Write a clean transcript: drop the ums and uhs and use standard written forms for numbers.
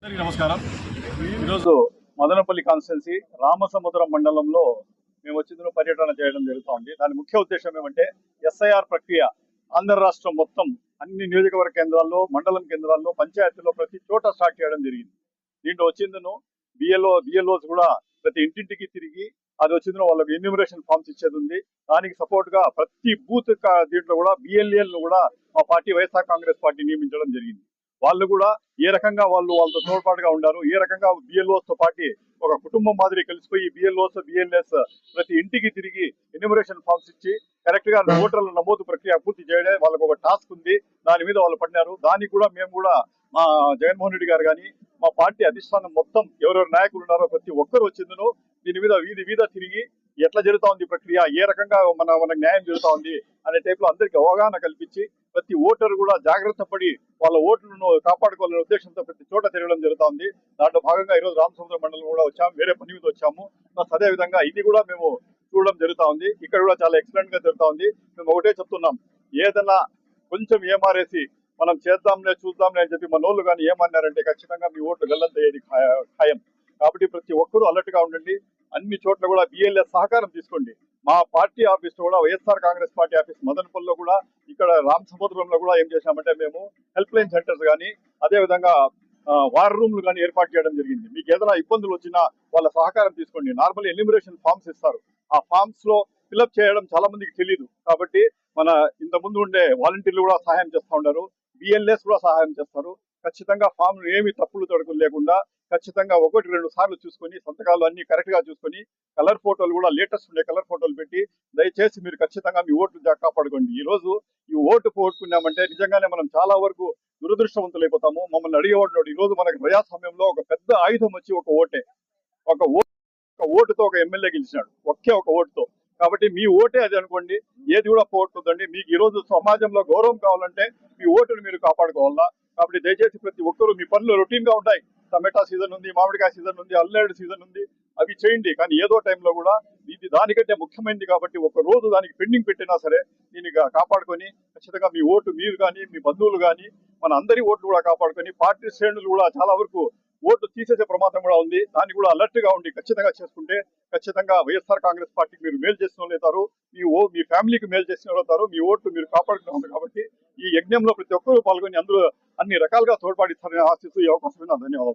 అందరికీ నమస్కారం. ఈరోజు మదనపల్లి కాన్స్టిట్యున్సీ రామసముద్రం మండలంలో మేము వచ్చిందులో పర్యటన చేయడం జరుగుతోంది. దాని ముఖ్య ఉద్దేశం ఏమంటే ఎస్ఐఆర్ ప్రక్రియ ఆంధ్ర రాష్ట్రం మొత్తం అన్ని నియోజకవర్గ కేంద్రాల్లో, మండలం కేంద్రాల్లో, పంచాయతీల్లో ప్రతి చోట స్టార్ట్ చేయడం జరిగింది. దీంట్లో వచ్చిందును బిఎల్ఓస్ కూడా ప్రతి ఇంటింటికి తిరిగి అది వచ్చిందో వాళ్ళకి ఎన్యూమరేషన్ ఫామ్స్ ఇచ్చేది ఉంది. దానికి సపోర్ట్ గా ప్రతి బూత్ దీంట్లో కూడా బిఎల్ఏలను కూడా మా పార్టీ వైఎస్ఆర్ కాంగ్రెస్ పార్టీ నియమించడం జరిగింది. వాళ్ళు కూడా ఏ రకంగా వాళ్ళతో తోడ్పాటుగా ఉన్నారు, ఏ రకంగా బిఎల్ఓస్ తో పాటు ఒక కుటుంబం మాదిరి కలిసిపోయి బిఎల్ఎస్ ప్రతి ఇంటికి తిరిగి ఎన్యూమరేషన్ ఫామ్స్ ఇచ్చి కరెక్ట్ గా ఓటర్ల నమోదు ప్రక్రియ పూర్తి చేయడం వాళ్ళకు ఒక టాస్క్ ఉంది. దాని మీద వాళ్ళు పడినారు. దానికి కూడా మేము కూడా మా జగన్మోహన్ రెడ్డి గారు కానీ మా పార్టీ అధిష్టానం మొత్తం ఎవరెవరు నాయకులు ఉన్నారో ప్రతి ఒక్కరు వచ్చిందను దీని మీద వీధి తిరిగి ఎట్లా జరుగుతా ఉంది ప్రక్రియ, ఏ రకంగా మనకు న్యాయం జరుగుతా ఉంది అనే టైప్ లో అందరికి అవగాహన కల్పించి ప్రతి ఓటరు కూడా జాగ్రత్త పడి వాళ్ళ ఓట్లను కాపాడుకోవాలనే ఉద్దేశంతో ప్రతి చోట తిరగడం జరుగుతా ఉంది. దాంట్లో భాగంగా ఈరోజు రామసముద్రం మండలం కూడా వచ్చాము, వేరే పని మీద వచ్చాము. అదే విధంగా ఇది కూడా మేము చూడడం జరుగుతా ఉంది. ఇక్కడ కూడా చాలా ఎక్సలెంట్ గా జరుగుతా ఉంది. మేము ఒకటే చెప్తున్నాం, ఏదైనా కొంచెం ఏమారేసి మనం చూద్దాంలే అని చెప్పి మనోళ్ళు కానీ ఏమన్నారంటే ఖచ్చితంగా మీ ఓట్లు గల్లంతయ్యేది ఖాయం. కాబట్టి ప్రతి ఒక్కరూ అలర్ట్ గా ఉండండి. అన్ని చోట్ల కూడా బిఎల్ఎస్ సహకారం తీసుకోండి. మా పార్టీ ఆఫీస్ కూడా వైఎస్ఆర్ కాంగ్రెస్ పార్టీ ఆఫీస్ మదనపల్లిలో కూడా, ఇక్కడ రామసముద్రంలో కూడా ఏం చేశామంటే మేము హెల్ప్ లైన్ సెంటర్స్ కానీ అదే విధంగా వార్ రూమ్లు కానీ ఏర్పాటు చేయడం జరిగింది. మీకు ఏదైనా ఇబ్బందులు వచ్చినా వాళ్ళ సహకారం తీసుకోండి. నార్మల్ ఎన్యూమరేషన్ ఫామ్స్ ఇస్తారు, ఆ ఫామ్స్ లో ఫిల్అప్ చేయడం చాలా మందికి తెలియదు. కాబట్టి మన ఇంత ముందు ఉండే వాలంటీర్లు కూడా సహాయం చేస్తూ ఉన్నారు, బిఎల్ఎస్ కూడా సహాయం చేస్తారు. ఖచ్చితంగా ఫామ్ ఏమి తప్పులు తడుకులు లేకుండా ఖచ్చితంగా 1-2 సార్లు చూసుకొని సంతకాలు అన్ని కరెక్ట్ గా చూసుకొని కలర్ ఫోటోలు కూడా లేటెస్ట్ ఉండే కలర్ ఫోటోలు పెట్టి దయచేసి మీరు ఖచ్చితంగా మీ ఓట్లు కాపాడుకోండి. ఈ రోజు ఈ ఓటు పోగొట్టుకున్నామంటే నిజంగానే మనం చాలా వరకు దురదృష్టవంతులైపోతాము. మమ్మల్ని అడిగేవాడు ఈ రోజు మనకు ప్రజాస్వామ్యంలో ఒక పెద్ద ఆయుధం వచ్చి ఒక ఓటే. ఒక ఓటుతో ఒక ఎమ్మెల్యే గెలిచినాడు, ఒక ఓటుతో. కాబట్టి మీ ఓటే అది అనుకోండి, ఏది కూడా పోగొట్టుదండి. మీకు ఈ రోజు సమాజంలో గౌరవం కావాలంటే మీ ఓటును మీరు కాపాడుకోవాలా. కాబట్టి దయచేసి ప్రతి ఒక్కరూ మీ పనులు రొటీన్ గా ఉంటాయి. టమాటా సీజన్ ఉంది, మామిడికాయ సీజన్ ఉంది, అల్లేడు సీజన్ ఉంది, అవి చేయండి. కానీ ఏదో టైంలో కూడా ఇది దానికంటే ముఖ్యమైనది కాబట్టి ఒక రోజు దానికి పెండింగ్ పెట్టినా సరే దీన్ని కాపాడుకొని ఖచ్చితంగా మీ ఓటు మీరు కానీ మీ బంధువులు కానీ మన అందరి ఓట్లు కూడా కాపాడుకొని పార్టీ శ్రేణులు కూడా చాలా వరకు ఓట్లు తీసేసే ప్రమాదం కూడా ఉంది. దాన్ని కూడా అలర్ట్ గా ఉండి ఖచ్చితంగా చేసుకుంటే ఖచ్చితంగా వైఎస్ఆర్ కాంగ్రెస్ పార్టీకి మీరు మేలు చేసిన వాళ్ళు అవుతారు, మీ ఫ్యామిలీకి మేలు చేసిన వాళ్ళు అవుతారు, మీ ఓట్లు మీరు కాపాడుతున్నారు. కాబట్టి ఈ యజ్ఞంలో ప్రతి ఒక్కరూ పాల్గొని అందరూ అన్ని రకాలుగా తోడ్పాటిస్తారని ఆశిస్తూ ఈ అవకాశం ధన్యవాదాలు.